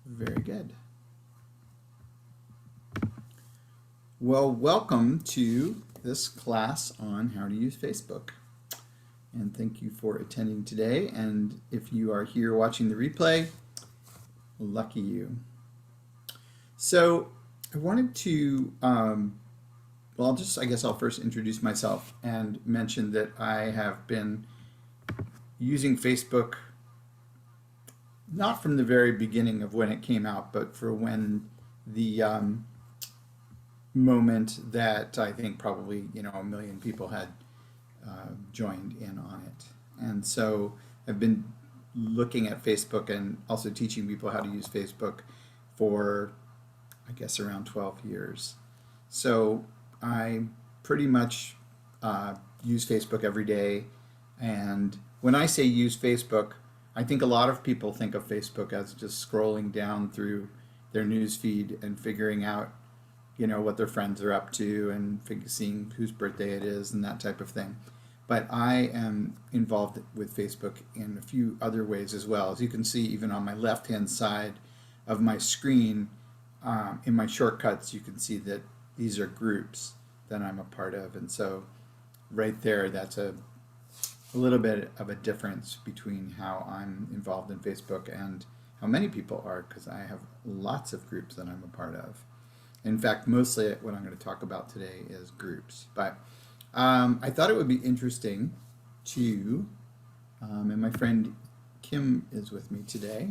Very good. Well, welcome to this class on how to use Facebook. And thank you for attending today. And if you are here watching the replay, lucky you. So I wanted to, I guess I'll first introduce myself and mention that I have been using Facebook not from the very beginning of when it came out, but for when the moment that I think probably, a million people had joined in on it. And so I've been looking at Facebook and also teaching people how to use Facebook for, I guess, around 12 years. So I pretty much use Facebook every day. And when I say use Facebook, I think a lot of people think of Facebook as just scrolling down through their news feed and figuring out, what their friends are up to and seeing whose birthday it is and that type of thing. But I am involved with Facebook in a few other ways as well. As you can see, even on my left-hand side of my screen, in my shortcuts, you can see that these are groups that I'm a part of. And so right there, that's a little bit of a difference between how I'm involved in Facebook and how many people are, because I have lots of groups that I'm a part of. In fact, mostly what I'm going to talk about today is groups. But I thought it would be interesting to, and my friend Kim is with me today,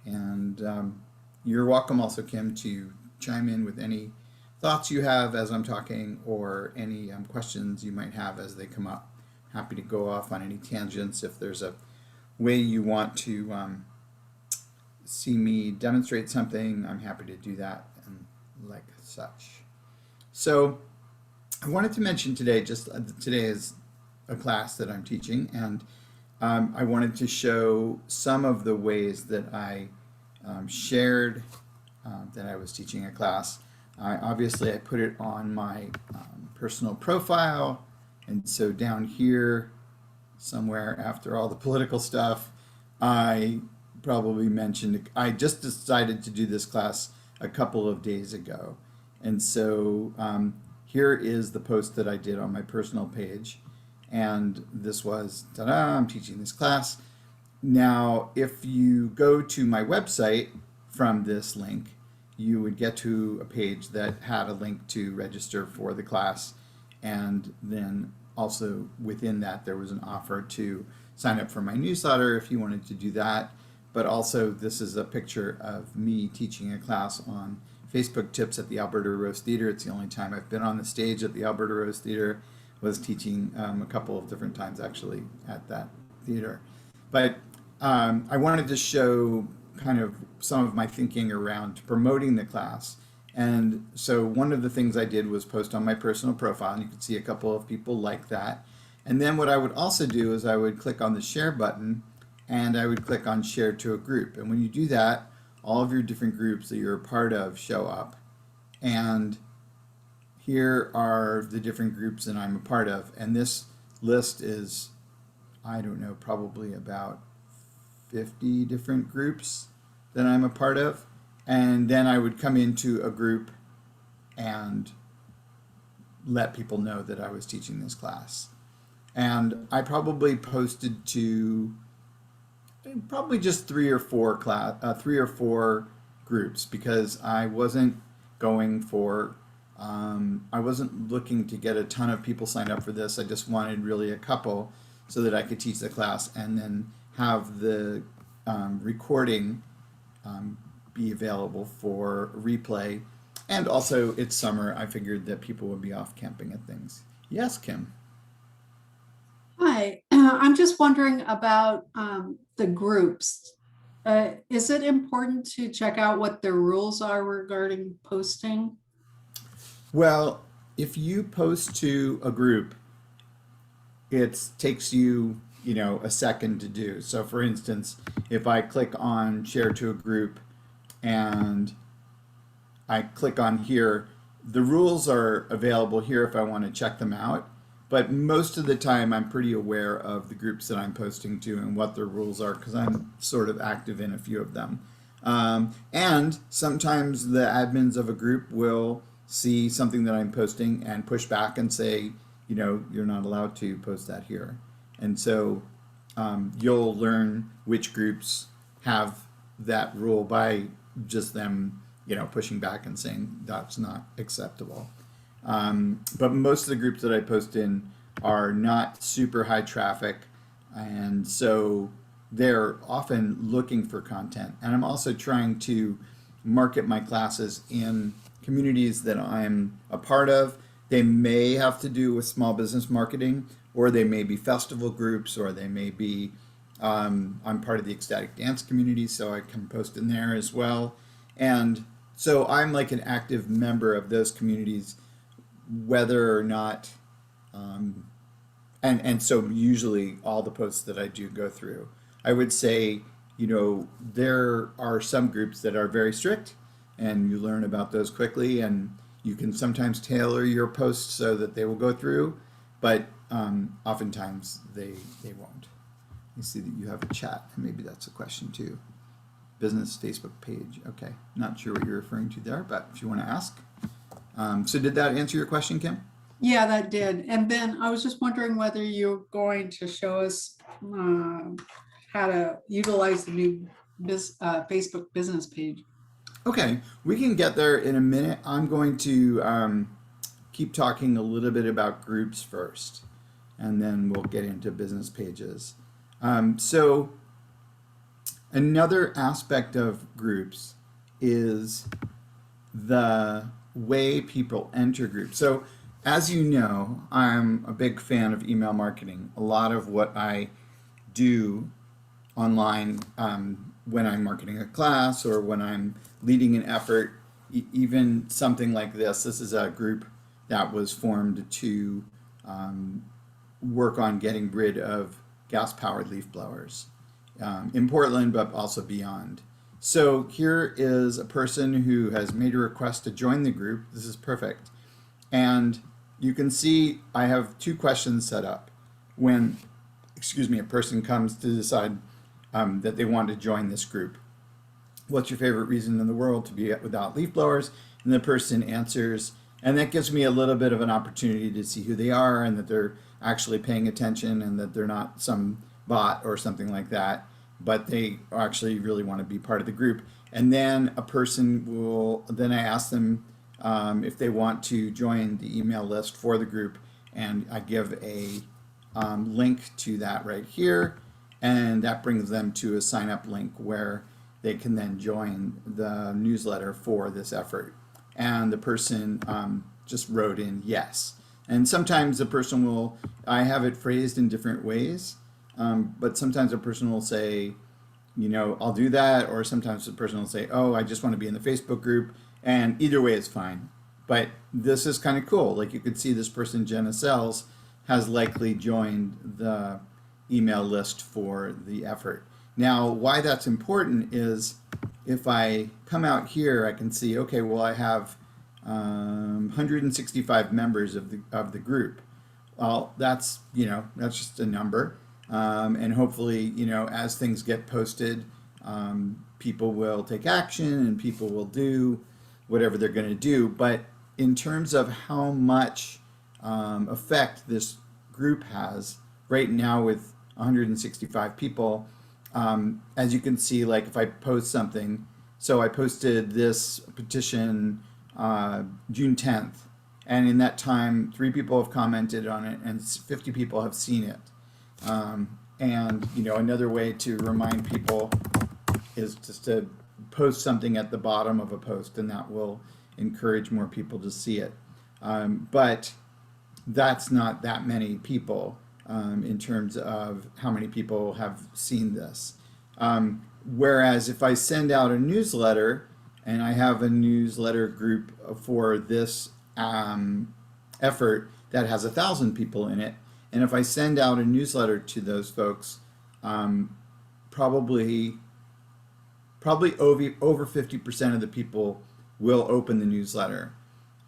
and you're welcome also, Kim, to chime in with any thoughts you have as I'm talking or any questions you might have as they come up. Happy to go off on any tangents. If there's a way you want to see me demonstrate something, I'm happy to do that and like such. So I wanted to mention today, today is a class that I'm teaching, and I wanted to show some of the ways that I shared that I was teaching a class. Obviously, I put it on my personal profile. And so down here, somewhere after all the political stuff, I probably mentioned, I just decided to do this class a couple of days ago. And so here is the post that I did on my personal page. And this was, ta-da, I'm teaching this class. Now, if you go to my website from this link, you would get to a page that had a link to register for the class. And then also within that, there was an offer to sign up for my newsletter if you wanted to do that. But also, this is a picture of me teaching a class on Facebook tips at the Alberta Rose Theatre. It's the only time I've been on the stage at the Alberta Rose Theatre. Was teaching a couple of different times actually at that theater. But I wanted to show kind of some of my thinking around promoting the class. And so one of the things I did was post on my personal profile, and you can see a couple of people like that. And then what I would also do is I would click on the share button and I would click on share to a group. And when you do that, all of your different groups that you're a part of show up. And here are the different groups that I'm a part of. And this list is, I don't know, probably about 50 different groups that I'm a part of. And then I would come into a group and let people know that I was teaching this class. And I probably posted to probably just three or four groups, because I wasn't going for, I wasn't looking to get a ton of people signed up for this. I just wanted really a couple so that I could teach the class and then have the recording be available for replay. And also, it's summer. I figured that people would be off camping and things. Yes, Kim. Hi, I'm just wondering about the groups. Is it important to check out what their rules are regarding posting? Well, if you post to a group, it takes you, a second to do. So for instance, if I click on share to a group and I click on here, the rules are available here if I want to check them out. But most of the time, I'm pretty aware of the groups that I'm posting to and what their rules are, because I'm sort of active in a few of them. And sometimes the admins of a group will see something that I'm posting and push back and say, you know, you're not allowed to post that here. And so you'll learn which groups have that rule by just them, you know, pushing back and saying that's not acceptable. But most of the groups that I post in are not super high traffic, and so they're often looking for content. And I'm also trying to market my classes in communities that I'm a part of. They may have to do with small business marketing, or they may be festival groups, or they may be, I'm part of the ecstatic dance community, so I can post in there as well. And so I'm like an active member of those communities, whether or not, and so usually all the posts that I do go through. I would say, you know, there are some groups that are very strict, and you learn about those quickly, and you can sometimes tailor your posts so that they will go through, but oftentimes they won't. You see that you have a chat, and maybe that's a question too. Business Facebook page. Okay, not sure what you're referring to there, but if you want to ask. So did that answer your question, Kim? Yeah, that did. And then I was just wondering whether you're going to show us how to utilize the new Facebook business page. Okay, we can get there in a minute. I'm going to keep talking a little bit about groups first, and then we'll get into business pages. So another aspect of groups is the way people enter groups. So as you know, I'm a big fan of email marketing. A lot of what I do online, when I'm marketing a class or when I'm leading an effort, even something like this. This is a group that was formed to work on getting rid of gas-powered leaf blowers in Portland, but also beyond. So here is a person who has made a request to join the group. This is perfect. And you can see I have two questions set up. When, a person comes to decide that they want to join this group. What's your favorite reason in the world to be without leaf blowers? And the person answers, and that gives me a little bit of an opportunity to see who they are and that they're actually paying attention and that they're not some bot or something like that, but they actually really want to be part of the group. And then a person will, then I ask them if they want to join the email list for the group, and I give a link to that right here, and that brings them to a sign up link where they can then join the newsletter for this effort. And the person just wrote in yes. And sometimes the person will, I have it phrased in different ways, but sometimes a person will say, you know, I'll do that, or sometimes the person will say, oh, I just want to be in the Facebook group, and either way is fine. But this is kind of cool. Like you could see this person, Jenna Sells, has likely joined the email list for the effort. Now, why that's important is if I come out here, I can see, okay, well, I have 165 members of the group. Well, that's, you know, that's just a number. And hopefully, you know, as things get posted, people will take action and people will do whatever they're going to do. But in terms of how much effect this group has right now with 165 people, as you can see, like if I post something, so I posted this petition June 10th, and in that time 3 people have commented on it and 50 people have seen it. And you know, another way to remind people is just to post something at the bottom of a post, and that will encourage more people to see it. But that's not that many people in terms of how many people have seen this. Whereas if I send out a newsletter, and I have a newsletter group for this effort that has 1,000 people in it, and if I send out a newsletter to those folks, probably over 50% of the people will open the newsletter.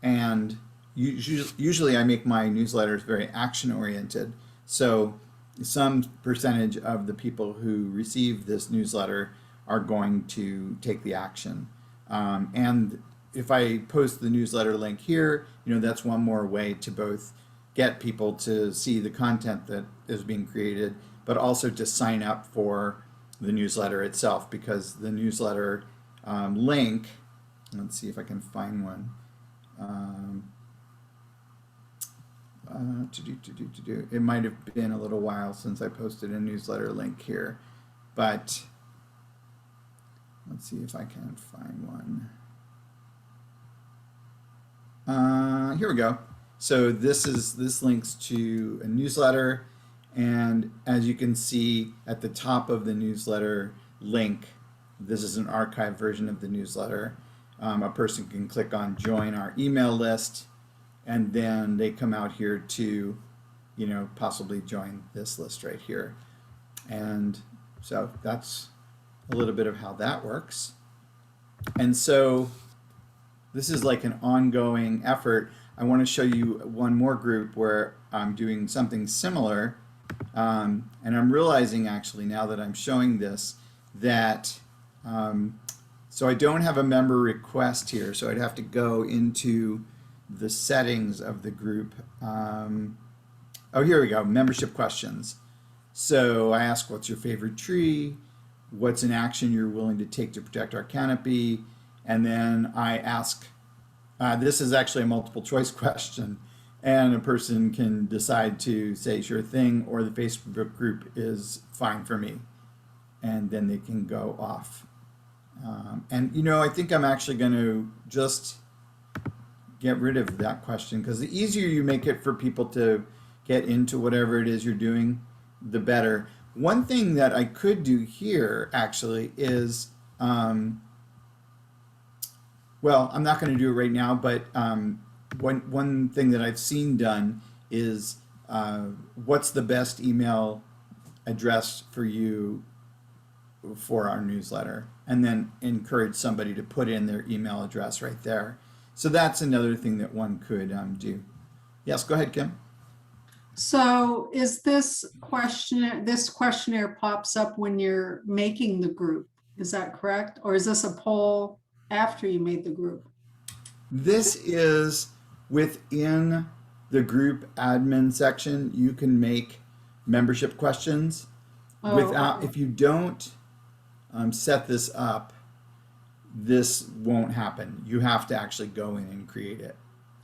And usually I make my newsletters very action oriented. So some percentage of the people who receive this newsletter are going to take the action. And if I post the newsletter link here, that's one more way to both get people to see the content that is being created, but also to sign up for the newsletter itself, because the newsletter link, let's see if I can find one. It might have been a little while since I posted a newsletter link here, but let's see if I can find one. Here we go. So this links to a newsletter, and as you can see at the top of the newsletter link, this is an archived version of the newsletter. A person can click on join our email list, and then they come out here to, possibly join this list right here. And so that's a little bit of how that works. And so this is like an ongoing effort. I want to show you one more group where I'm doing something similar. And I'm realizing actually now that I'm showing this that, so I don't have a member request here. So I'd have to go into the settings of the group. Oh, here we go, membership questions. So I ask, what's your favorite tree? What's an action you're willing to take to protect our canopy? And then I ask, this is actually a multiple choice question, and a person can decide to say sure thing, or the Facebook group is fine for me, and then they can go off. And I think I'm actually going to just get rid of that question, because the easier you make it for people to get into whatever it is you're doing, the better. One thing that I could do here actually is, well, I'm not going to do it right now, but one thing that I've seen done is what's the best email address for you for our newsletter, and then encourage somebody to put in their email address right there. So that's another thing that one could do. Yes, go ahead, Kim. So is this questionnaire pops up when you're making the group? Is that correct? Or is this a poll after you made the group? This is within the group admin section. You can make membership questions without, okay. if you don't set this up, this won't happen. You have to actually go in and create it.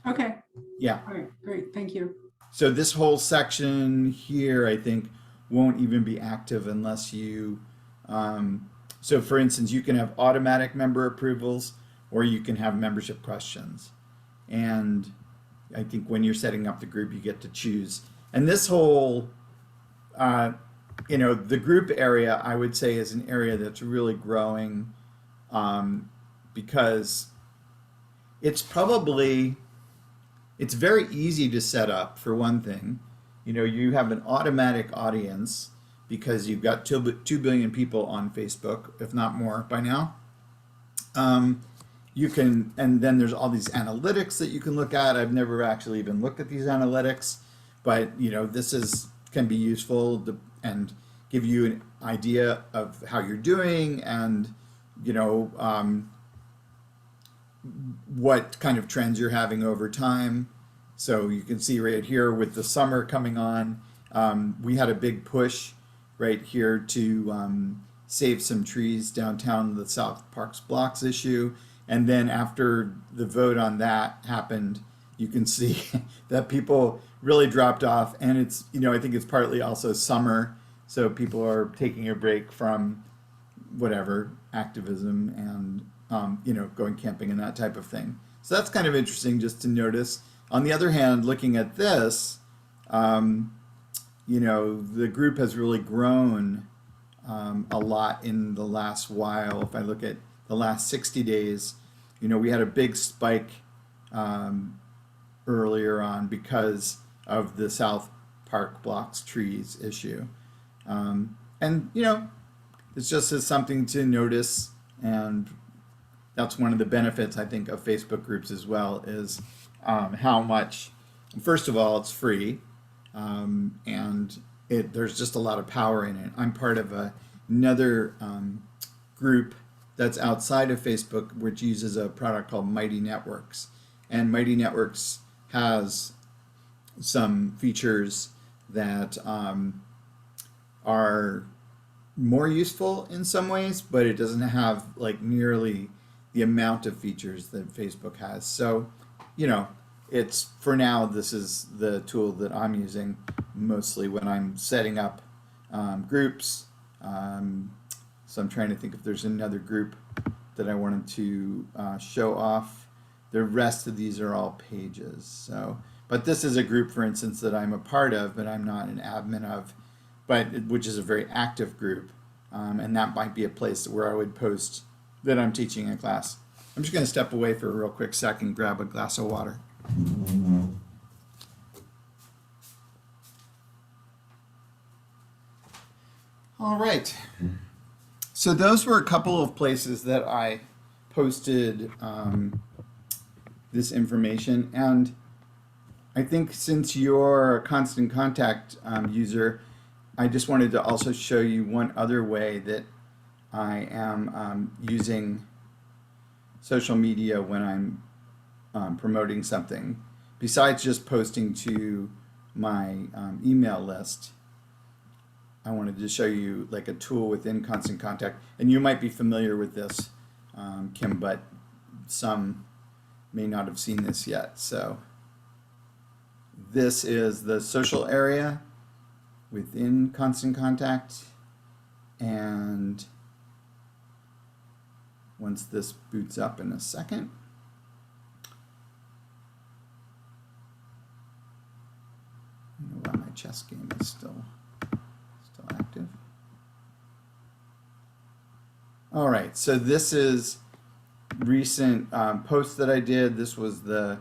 Okay. Yeah. All right, great, thank you. So this whole section here, I think, won't even be active unless you, so for instance, you can have automatic member approvals, or you can have membership questions. And I think when you're setting up the group, you get to choose. And this whole, the group area, I would say, is an area that's really growing, because it's very easy to set up, for one thing. You have an automatic audience because you've got 2 billion people on Facebook, if not more by now. You can, and then there's all these analytics that you can look at. I've never actually even looked at these analytics, but this can be useful and give you an idea of how you're doing, and what kind of trends you're having over time. So you can see right here with the summer coming on, we had a big push right here to save some trees downtown, the South Parks Blocks issue. And then after the vote on that happened, you can see that people really dropped off. And it's, I think it's partly also summer, so people are taking a break from whatever activism and going camping and that type of thing. So that's kind of interesting just to notice. On the other hand, looking at this, the group has really grown a lot in the last while. If I look at the last 60 days, we had a big spike earlier on because of the South Park Blocks trees issue. And it's just as something to notice, and that's one of the benefits, I think, of Facebook groups as well, is how much, first of all, it's free, and there's just a lot of power in it. I'm part of another group that's outside of Facebook, which uses a product called Mighty Networks. And Mighty Networks has some features that are more useful in some ways, but it doesn't have like nearly the amount of features that Facebook has. So, you know, it's for now, this is the tool that I'm using mostly when I'm setting up groups. So I'm trying to think if there's another group that I wanted to show off. The rest of these are all pages. So, but this is a group, for instance, that I'm a part of, but I'm not an admin of, but which is a very active group, and that might be a place where I would post that I'm teaching a class. I'm just going to step away for a real quick second and grab a glass of water. All right. So those were a couple of places that I posted this information, and I think since you're a Constant Contact user, I just wanted to also show you one other way that I am using social media when I'm promoting something. Besides just posting to my email list, I wanted to show you like a tool within Constant Contact. And you might be familiar with this, Kim, but some may not have seen this yet. So this is the social area within Constant Contact. And once this boots up in a second, I don't know why my chess game is still active. All right, so this is recent post that I did. This was the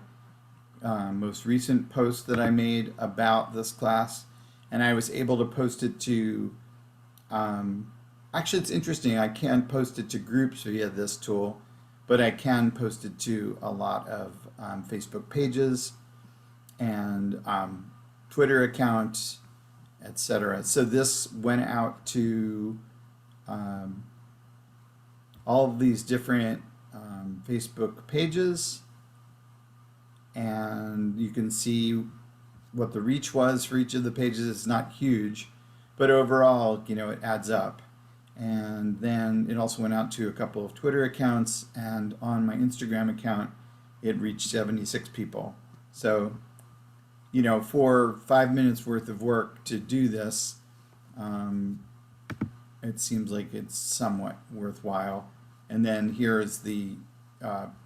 most recent post that I made about this class, and I was able to post it to actually, it's interesting. I can't post it to groups via this tool, but I can post it to a lot of Facebook pages and Twitter accounts, etc. So this went out to all of these different Facebook pages, and you can see what the reach was for each of the pages. It's not huge, but overall, you know, it adds up. And then it also went out to a couple of Twitter accounts, and on my Instagram account, it reached 76 people. So, you know, for 5 minutes worth of work to do this, it seems like it's somewhat worthwhile. And then here is the,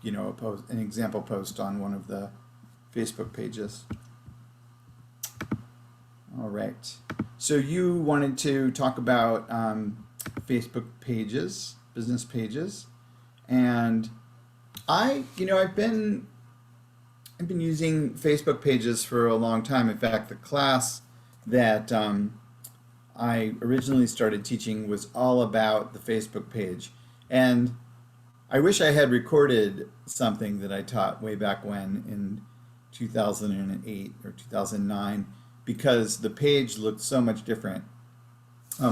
you know, an example post on one of the Facebook pages. All right. So you wanted to talk about Facebook pages, business pages, and I've been using Facebook pages for a long time. In fact, the class that I originally started teaching was all about the Facebook page, and I wish I had recorded something that I taught way back when in 2008 or 2009, because the page looked so much different.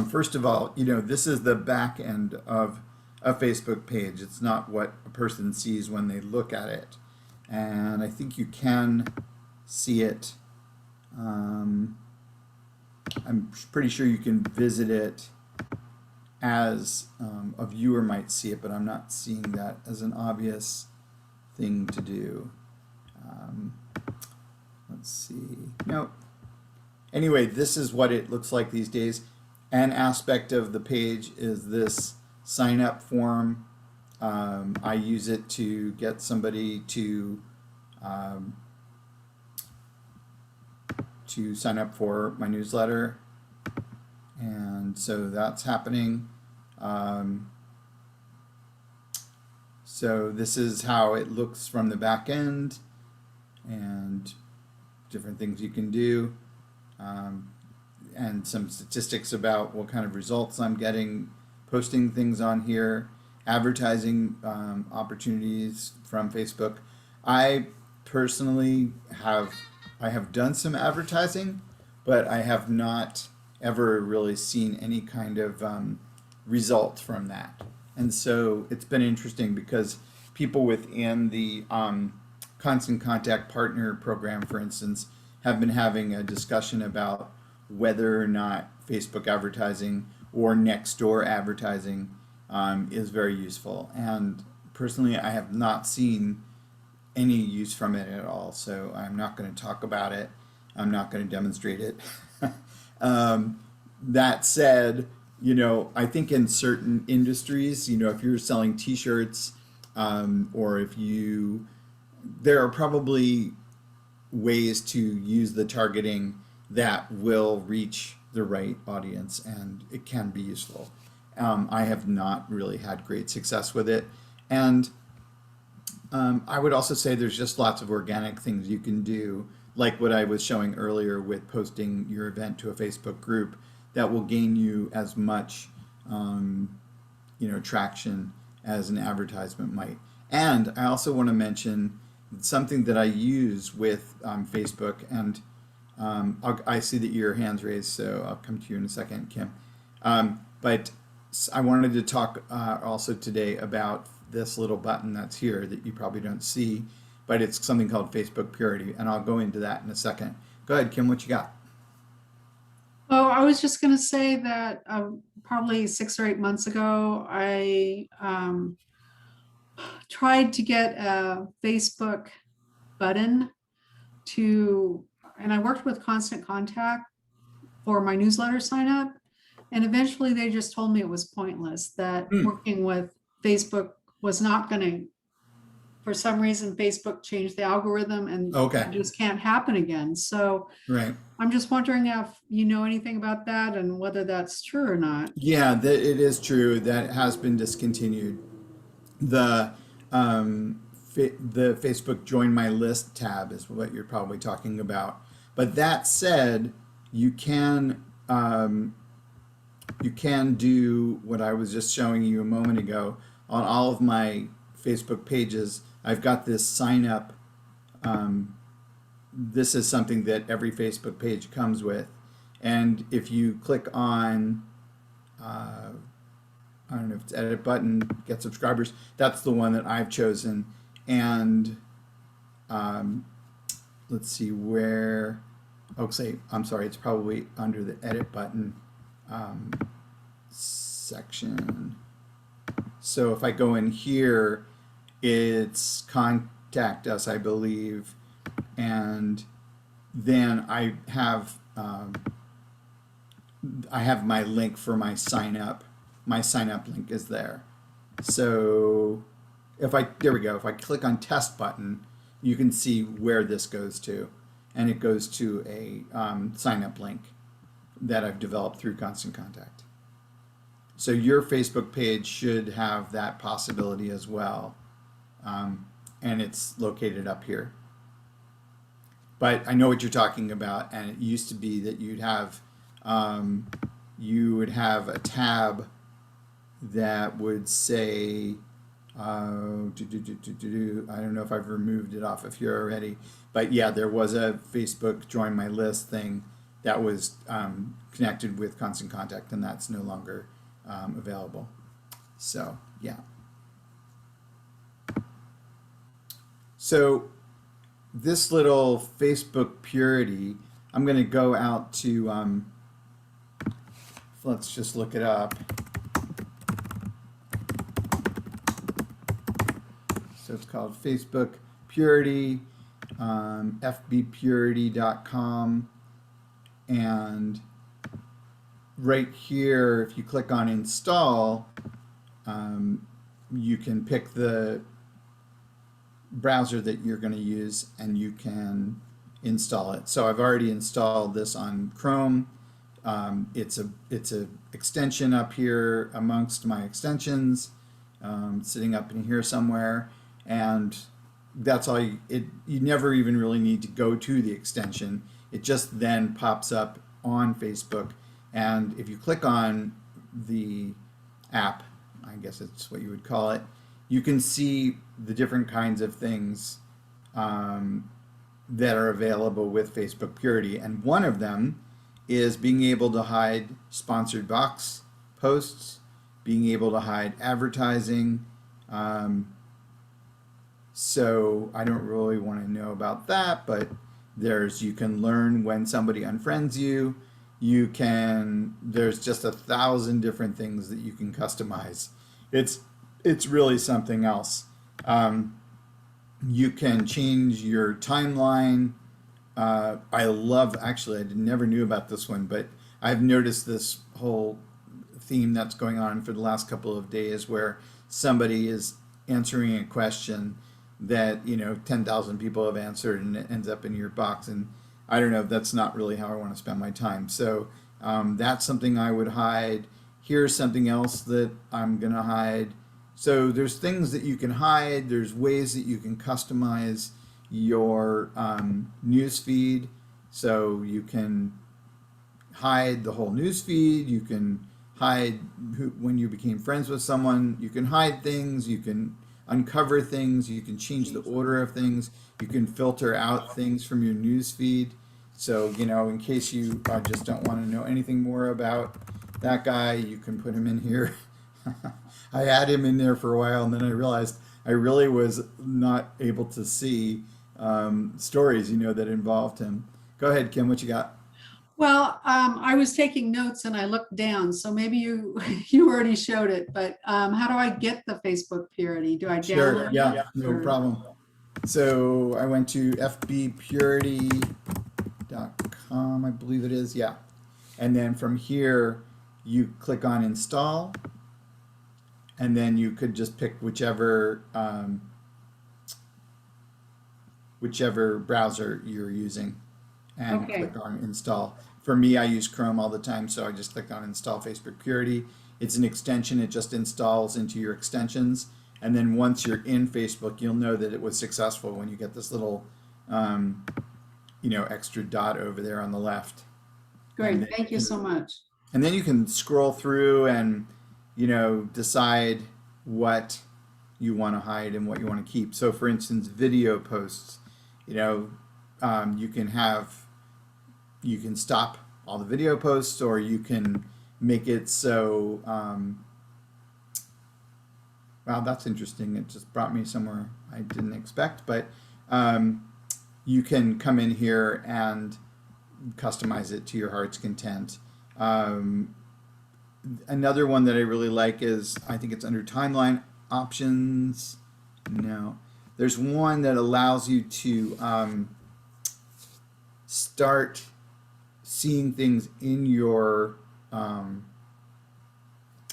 First of all, you know, this is the back end of a Facebook page. It's not what a person sees when they look at it. And I think you can see it. I'm pretty sure you can visit it as a viewer might see it, but I'm not seeing that as an obvious thing to do. Let's see. Nope. Anyway, this is what it looks like these days. An aspect of the page is this sign up form. I use it to get somebody to sign up for my newsletter, and so that's happening. So this is how it looks from the back end, and different things you can do. And some statistics about what kind of results I'm getting, posting things on here, advertising opportunities from Facebook. I personally have done some advertising, but I have not ever really seen any kind of result from that. And so it's been interesting because people within the Constant Contact Partner Program, for instance, have been having a discussion about whether or not Facebook advertising or next door advertising is very useful. And personally, I have not seen any use from it at all. So I'm not going to talk about it. I'm not going to demonstrate it. That said, I think in certain industries, if you're selling T-shirts, or there are probably ways to use the targeting that will reach the right audience, and it can be useful. I have not really had great success with it, and I would also say there's just lots of organic things you can do, like what I was showing earlier with posting your event to a Facebook group that will gain you as much, traction as an advertisement might. And I also want to mention something that I use with Facebook, and I see that your hand's raised, so I'll come to you in a second, Kim. But I wanted to talk also today about this little button that's here that you probably don't see, but it's something called Facebook Purity, and I'll go into that in a second. Go ahead, Kim, what you got? Oh, I was just going to say that probably 6 or 8 months ago, I tried to get a Facebook button and I worked with Constant Contact for my newsletter sign up. And eventually they just told me it was pointless, that working with Facebook was not going to, for some reason, Facebook changed the algorithm and Okay, it just can't happen again. So right. I'm just wondering if you know anything about that and whether that's true or not. Yeah, it is true that it has been discontinued. The the Facebook Join My List tab is what you're probably talking about. But that said, you can do what I was just showing you a moment ago on all of my Facebook pages. I've got this sign up. This is something that every Facebook page comes with, and if you click on I don't know if it's edit button, get subscribers. That's the one that I've chosen. And let's see where, I'm sorry, it's probably under the edit button section. So if I go in here, it's contact us, I believe. And then I have my link for my sign up. My sign up link is there. So there we go. If I click on test button, you can see where this goes to. And it goes to a sign up link that I've developed through Constant Contact. So your Facebook page should have that possibility as well. And it's located up here. But I know what you're talking about, and it used to be that you would have a tab that would say, I don't know if I've removed it off of here already, but yeah, there was a Facebook Join My List thing that was connected with Constant Contact, and that's no longer available. So yeah. So this little Facebook Purity, I'm going to go out to, let's just look it up. So it's called Facebook Purity, fbpurity.com. And right here, if you click on install, you can pick the browser that you're going to use and you can install it. So I've already installed this on Chrome. It's a extension up here amongst my extensions, sitting up in here somewhere, and that's all you never even really need to go to the extension. It just then pops up on Facebook, and if you click on the app, I guess it's what you would call it, you can see the different kinds of things that are available with Facebook Purity, and one of them is being able to hide sponsored box posts being able to hide advertising. So I don't really want to know about that, but you can learn when somebody unfriends you. There's just 1,000 different things that you can customize. It's really something else. You can change your timeline. Actually, I never knew about this one, but I've noticed this whole theme that's going on for the last couple of days where somebody is answering a question that 10,000 people have answered, and it ends up in your box. And I don't know, that's not really how I want to spend my time. So that's something I would hide. Here's something else that I'm gonna hide. So there's things that you can hide. There's ways that you can customize your news feed. So you can hide the whole news feed. You can hide when you became friends with someone. You can hide things. You can uncover things. You can change the order of things. You can filter out things from your news feed. So, in case you just don't want to know anything more about that guy, you can put him in here. I had him in there for a while, and then I realized I really was not able to see stories, that involved him. Go ahead, Kim, what you got? Well, I was taking notes and I looked down, so maybe you you already showed it, but how do I get the Facebook Purity? Do I Sure, download yeah, it? no Or- problem. So I went to fbpurity.com, I believe it is, yeah. And then from here, you click on install, and then you could just pick whichever browser you're using and Okay, click on install. For me, I use Chrome all the time, so I just clicked on install Facebook Purity. It's an extension, it just installs into your extensions. And then once you're in Facebook, you'll know that it was successful when you get this little, extra dot over there on the left. And great. Thank you so much. then you can scroll through and, decide what you want to hide and what you want to keep. So, for instance, video posts, you you can stop all the video posts, or you can make it so. Wow, that's interesting. It just brought me somewhere I didn't expect, but you can come in here and customize it to your heart's content. Another one that I really like is, I think it's under timeline options. No, there's one that allows you to start seeing things in your. Oh,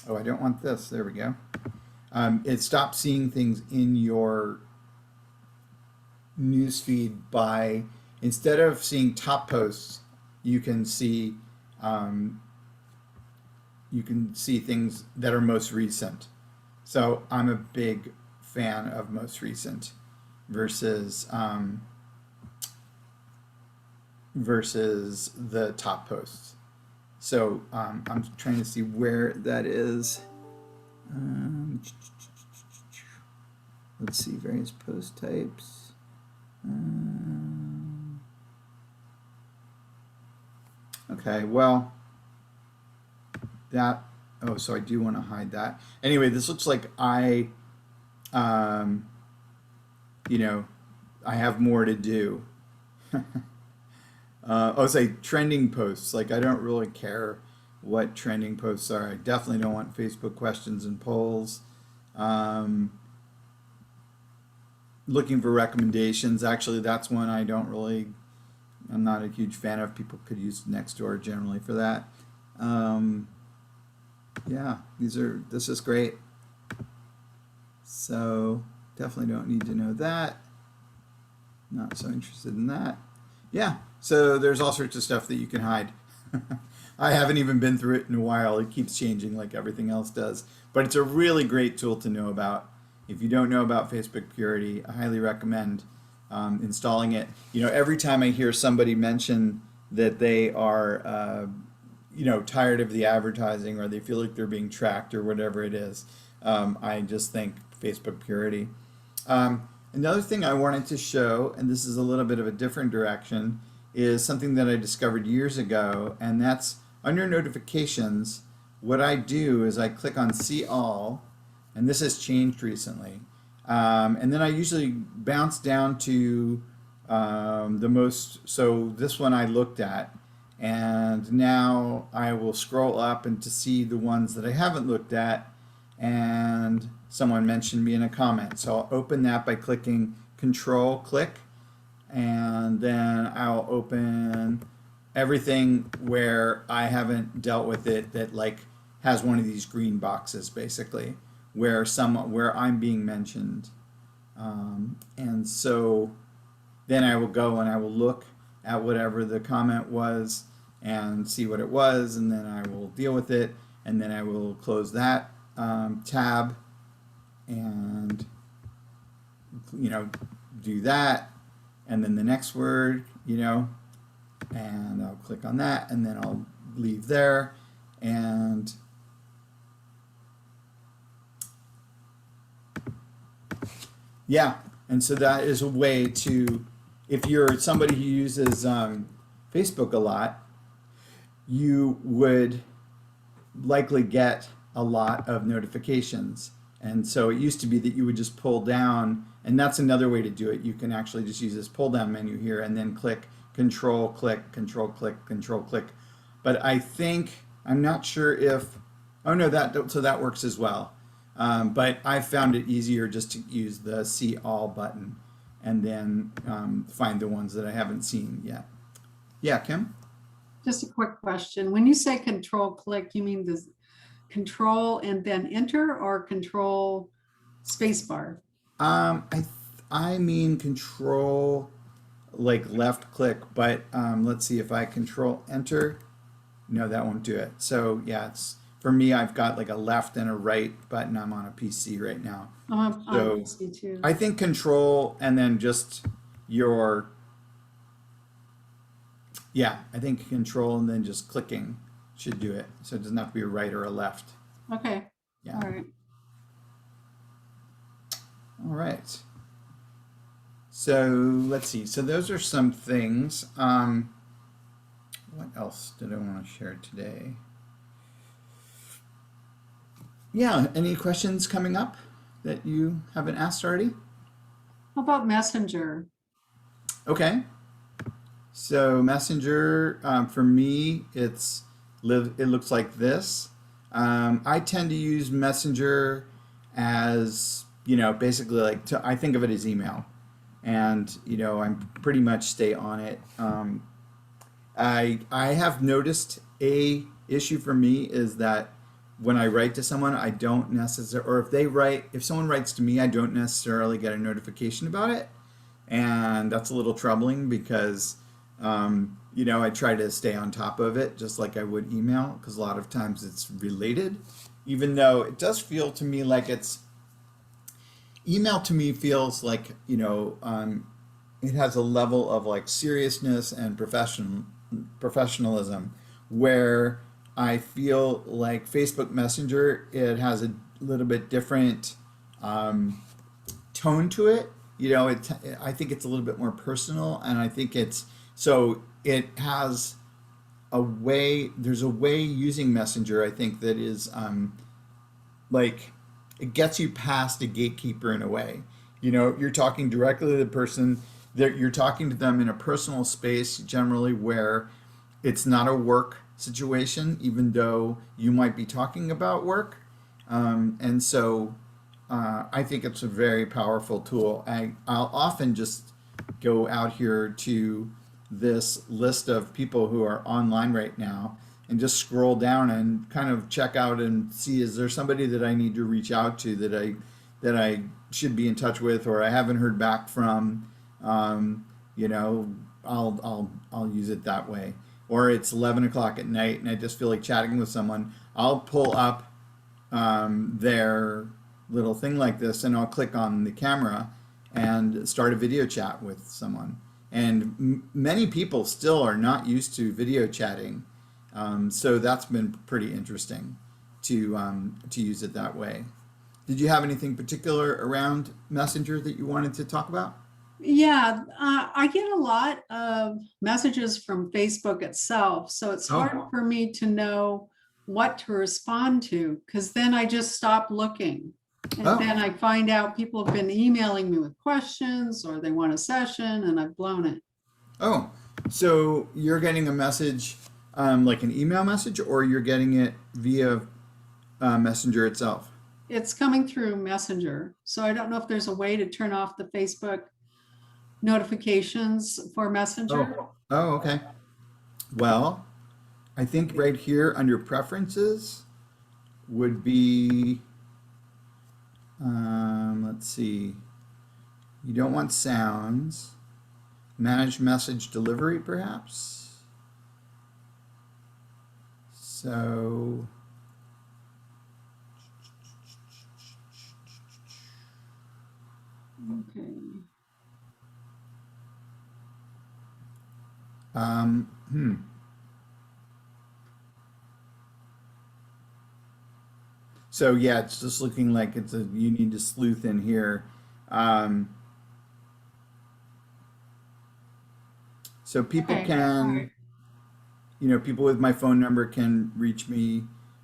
I don't want this. There we go. It stops seeing things in your newsfeed by, instead of seeing top posts, you can see things that are most recent. So I'm a big fan of most recent versus the top posts. So I'm trying to see where that is. Let's see, various post types. Okay, well, so I do want to hide that. Anyway, this looks like I have more to do. Say trending posts. Like, I don't really care what trending posts are. I definitely don't want Facebook questions and polls. Looking for recommendations. Actually, that's one I'm not a huge fan of. People could use Nextdoor generally for that. Yeah, this is great. So definitely don't need to know that. Not so interested in that. Yeah, so there's all sorts of stuff that you can hide. I haven't even been through it in a while. It keeps changing like everything else does. But it's a really great tool to know about. If you don't know about Facebook Purity, I highly recommend installing it. Every time I hear somebody mention that they are, tired of the advertising, or they feel like they're being tracked, or whatever it is, I just think Facebook Purity. Another thing I wanted to show, and this is a little bit of a different direction, is something that I discovered years ago, and that's under notifications. what I do is I click on see all, and this has changed recently. And then I usually bounce down to the most, so this one I looked at, and now I will scroll up and to see the ones that I haven't looked at, and someone mentioned me in a comment. So I'll open that by clicking Control click, and then I'll open everything where I haven't dealt with it that like has one of these green boxes basically where I'm being mentioned. And so then I will go and I will look at whatever the comment was and see what it was, and then I will deal with it, and then I will close that tab and do that, and then the next word, and I'll click on that, and then I'll leave there, and yeah, and so that is a way to, if you're somebody who uses Facebook a lot, you would likely get a lot of notifications. And so it used to be that you would just pull down, and that's another way to do it. You can actually just use this pull down menu here and then click control click, control click, control click. But I think, I'm not sure if, oh no, so that works as well. But I found it easier just to use the see all button and then find the ones that I haven't seen yet. Yeah, Kim? Just a quick question. When you say control click, you mean the control and then enter, or control spacebar? I mean control like left click, but let's see if I control enter. No, that won't do it. So yeah, it's for me. I've got like a left and a right button. I'm on a PC right now. I'm on So PC too. I think control and then just your, yeah, I think control and then just clicking should do it. So it doesn't have to be a right or a left. Okay. Yeah. All right. All right. So let's see. So those are some things. What else did I want to share today? Yeah, any questions coming up that you haven't asked already? How about Messenger? Okay. So Messenger, for me, it looks like this. I tend to use Messenger as, basically like I think of it as email, and I'm pretty much stay on it. I have noticed a issue for me is that when I write to someone, I don't necessarily, or if someone writes to me, I don't necessarily get a notification about it, and that's a little troubling because I try to stay on top of it just like I would email, because a lot of times it's related, even though it does feel to me like email to me feels like it has a level of like seriousness and professionalism, where I feel like Facebook Messenger, it has a little bit different tone to it. I think it's a little bit more personal, and I think it has there's a way using Messenger, I think, that is like it gets you past a gatekeeper in a way. You're talking directly to the person, that you're talking to them in a personal space, generally, where it's not a work situation, even though you might be talking about work. And so I think it's a very powerful tool. I'll often just go out here to this list of people who are online right now and just scroll down and kind of check out and see, is there somebody that I need to reach out to, that I should be in touch with, or I haven't heard back from. I'll use it that way. Or it's 11 o'clock at night and I just feel like chatting with someone. I'll pull up their little thing like this, and I'll click on the camera and start a video chat with someone. And many people still are not used to video chatting, so that's been pretty interesting to use it that way. Did you have anything particular around Messenger that you wanted to talk about? Yeah, I get a lot of messages from Facebook itself, so it's hard Oh, for me to know what to respond to, because then I just stop looking. And Oh. then I find out people have been emailing me with questions or they want a session and I've blown it. Oh, so you're getting a message, like an email message, or you're getting it via Messenger itself? It's coming through Messenger. So I don't know if there's a way to turn off the Facebook notifications for Messenger. Oh, oh, okay. Well, I think right here under preferences would be, let's see, you don't want sounds. Manage message delivery, perhaps. So, Okay. hmm. So yeah, it's just looking like you need to sleuth in here. Um, so people Okay. All right. can, people with my phone number can reach me.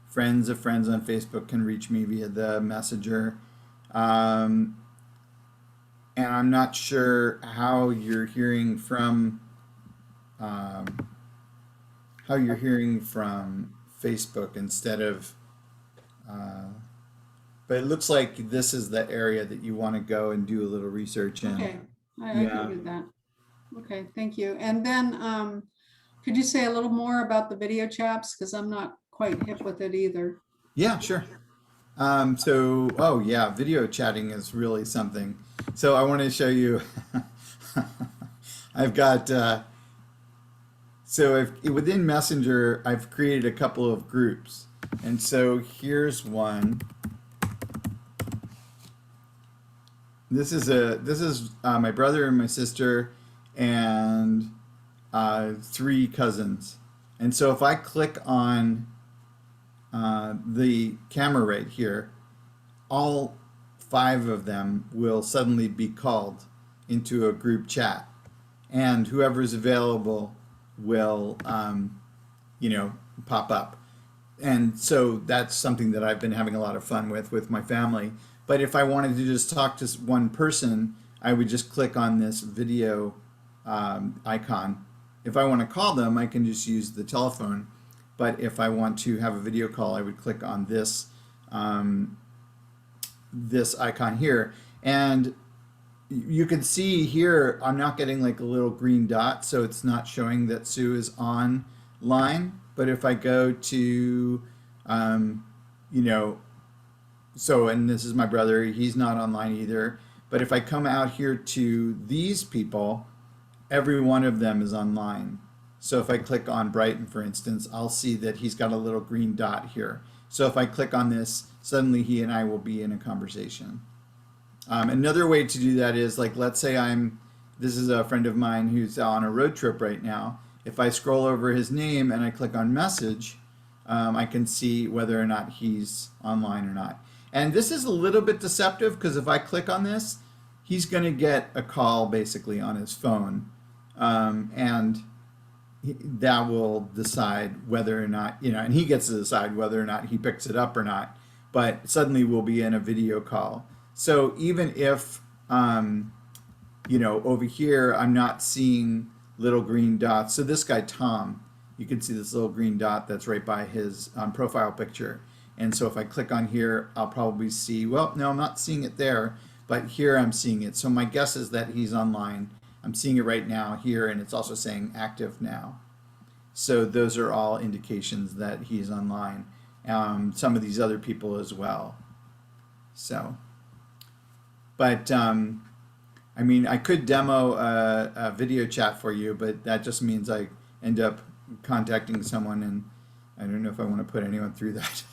Friends of friends on Facebook can reach me via the messenger. Um, and I'm not sure um, how you're hearing from Facebook instead of, uh, but it looks like this is the area that you want to go and do a little research in. Okay. I Yeah. figured that. Okay, thank you. And then could you say a little more about the video chaps? Because I'm not quite hip with it either. Yeah, sure. Oh yeah, video chatting is really something. So I want to show you. I've got within Messenger, I've created a couple of groups, and so here's one. This is my brother and my sister and three cousins, and so if I click on the camera right here, all five of them will suddenly be called into a group chat, and whoever's available will, pop up. And so that's something that I've been having a lot of fun with my family. But if I wanted to just talk to one person, I would just click on this video icon. If I want to call them, I can just use the telephone. But if I want to have a video call, I would click on this icon here. And you can see here, I'm not getting like a little green dot, so it's not showing that Sue is online. But if I go to, and this is my brother, he's not online either. But if I come out here to these people, every one of them is online. So if I click on Brighton, for instance, I'll see that he's got a little green dot here. So if I click on this, suddenly he and I will be in a conversation. Another way to do that is, like, let's say this is a friend of mine who's on a road trip right now. If I scroll over his name and I click on message, I can see whether or not he's online or not. And this is a little bit deceptive because if I click on this, he's going to get a call basically on his phone. And that will decide whether or not, and he gets to decide whether or not he picks it up or not. But suddenly we'll be in a video call. So even if, over here, I'm not seeing little green dots. So this guy, Tom, you can see this little green dot that's right by his profile picture. And so if I click on here, I'll probably see, well, no, I'm not seeing it there, but here I'm seeing it. So my guess is that he's online. I'm seeing it right now here, and it's also saying active now. So those are all indications that he's online. Some of these other people as well. So, but I could demo a video chat for you, but that just means I end up contacting someone, and I don't know if I want to put anyone through that.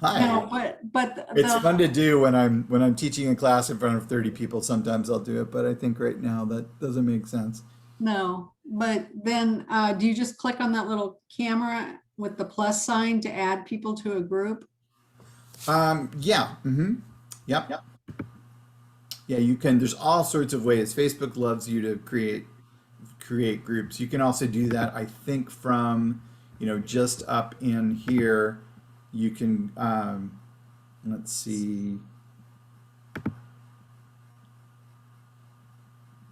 Hi. No, but It's fun to do when I'm teaching a class in front of 30 people. Sometimes I'll do it, but I think right now that doesn't make sense. no, but then do you just click on that little camera with the plus sign to add people to a group? Yeah. Mm-hmm. Yep. Yeah, you can. There's all sorts of ways. Facebook loves you to create groups. You can also do that, I think, from just up in here, you can, let's see.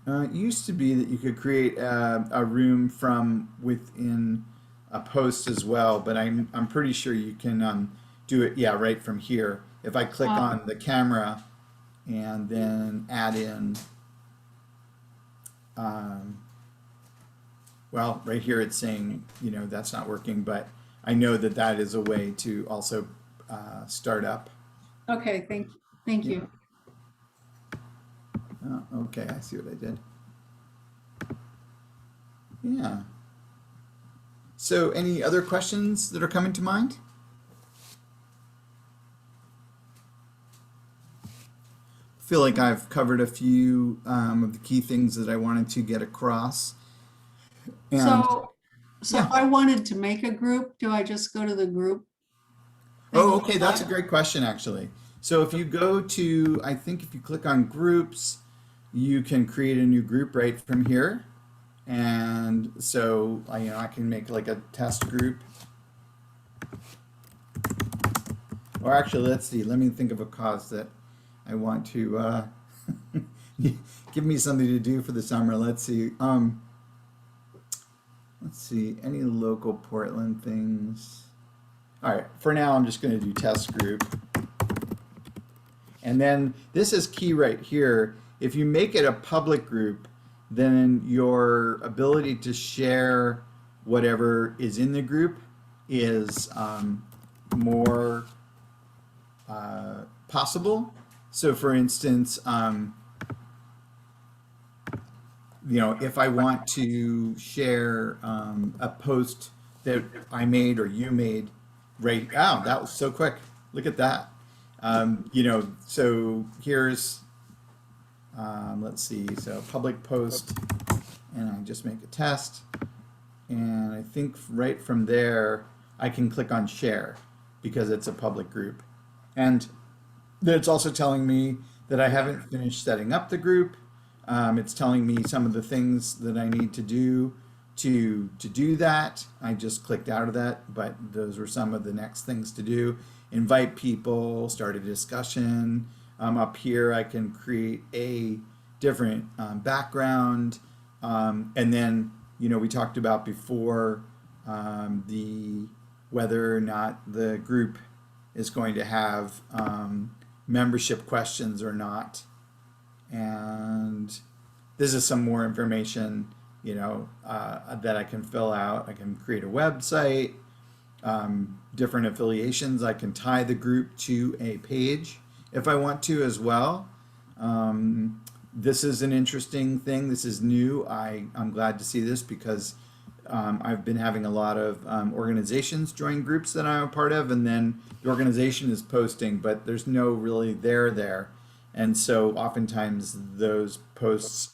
It used to be that you could create a room from within a post as well, but I'm pretty sure you can do it, yeah, right from here. If I click on the camera and then add in, um, well, right here it's saying, that's not working, but I know that that is a way to also start up. Okay, thank Yeah. you. Oh, okay, I see what I did. Yeah. So, any other questions that are coming to mind? Feel like I've covered a few of the key things that I wanted to get across. And So if yeah. I wanted to make a group, do I just go to the group thing Oh, on okay, the that's a left? great question, actually. So, if you go to, I think if you click on groups, you can create a new group right from here. And so, I can make like a test group. Or actually, let's see. Let me think of a cause that I want to give me something to do for the summer. Let's see. Let's see. Any local Portland things? All right. For now, I'm just going to do test group. And then this is key right here. If you make it a public group, then your ability to share whatever is in the group is more possible. So, for instance, if I want to share a post that I made or you made, right? Oh, that was so quick. Look at that. So here's, let's see, so public post, and I just make a test. And I think right from there, I can click on share because it's a public group. And then it's also telling me that I haven't finished setting up the group. It's telling me some of the things that I need to do to do that. I just clicked out of that, but those were some of the next things to do. Invite people, start a discussion. Up here, I can create a different background. And then, we talked about before the whether or not the group is going to have membership questions or not. And this is some more information, that I can fill out. I can create a website, different affiliations. I can tie the group to a page if I want to as well. This is an interesting thing. This is new. I'm glad to see this because I've been having a lot of organizations join groups that I'm a part of, and then the organization is posting, but there's no really there. And so oftentimes those posts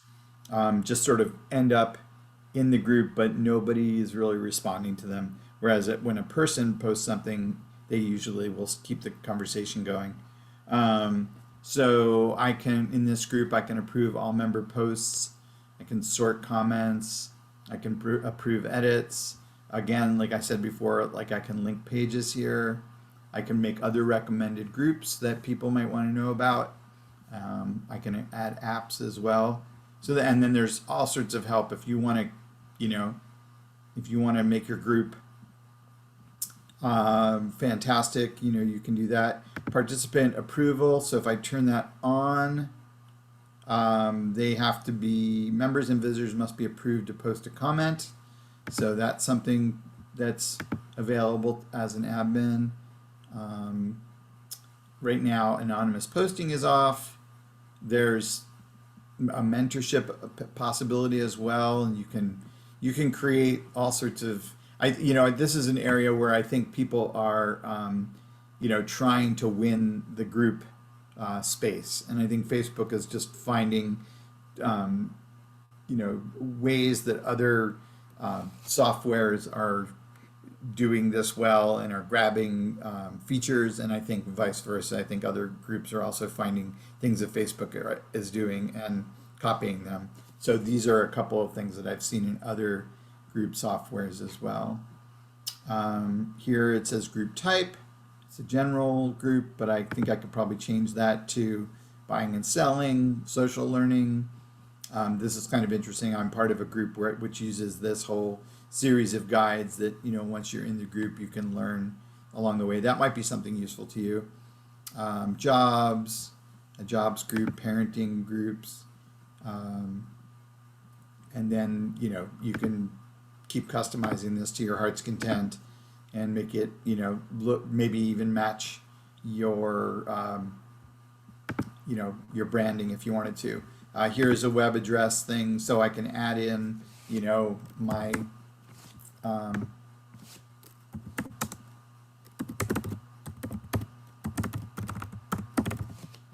just sort of end up in the group, but nobody is really responding to them. Whereas when a person posts something, they usually will keep the conversation going. So I can, in this group, I can approve all member posts. I can sort comments. I can approve edits. Again, like I said before, like I can link pages here. I can make other recommended groups that people might want to know about. I can add apps as well. And then there's all sorts of help if you want to, if you want to make your group fantastic, you can do that. Participant approval. So if I turn that on, they have to be members and visitors must be approved to post a comment. So that's something that's available as an admin. Right now, anonymous posting is off. There's a mentorship possibility as well, and you can create all sorts of. This is an area where I think people are, trying to win the group space, and I think Facebook is just finding, ways that other softwares are doing this well and are grabbing features, and I think vice versa. I think other groups are also finding things that Facebook is doing and copying them. So these are a couple of things that I've seen in other group softwares as well. Here it says group type. It's a general group, but I think I could probably change that to buying and selling, social learning. This is kind of interesting. I'm part of a group which uses this whole series of guides that, once you're in the group, you can learn along the way. That might be something useful to you. Jobs, a jobs group, parenting groups. And then, you can keep customizing this to your heart's content and make it, look, maybe even match your, your branding if you wanted to. Here's a web address thing, so I can add in, my, I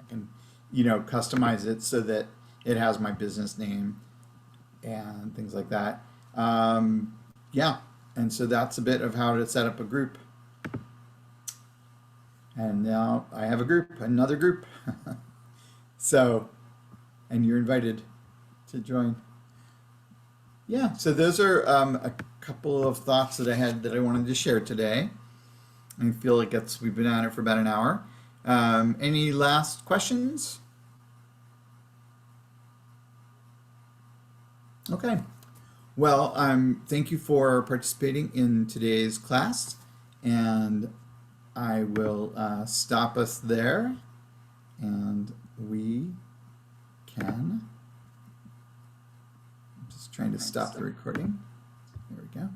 can, customize it so that it has my business name and things like that. Yeah, and so that's a bit of how to set up a group. And now I have a group, another group. So, and you're invited to join. Yeah, so those are a couple of thoughts that I had that I wanted to share today. I feel like we've been at it for about an hour. Any last questions? Okay. Well, thank you for participating in today's class, and I will stop us there, and we can. I'm just trying to stop the recording. There we go.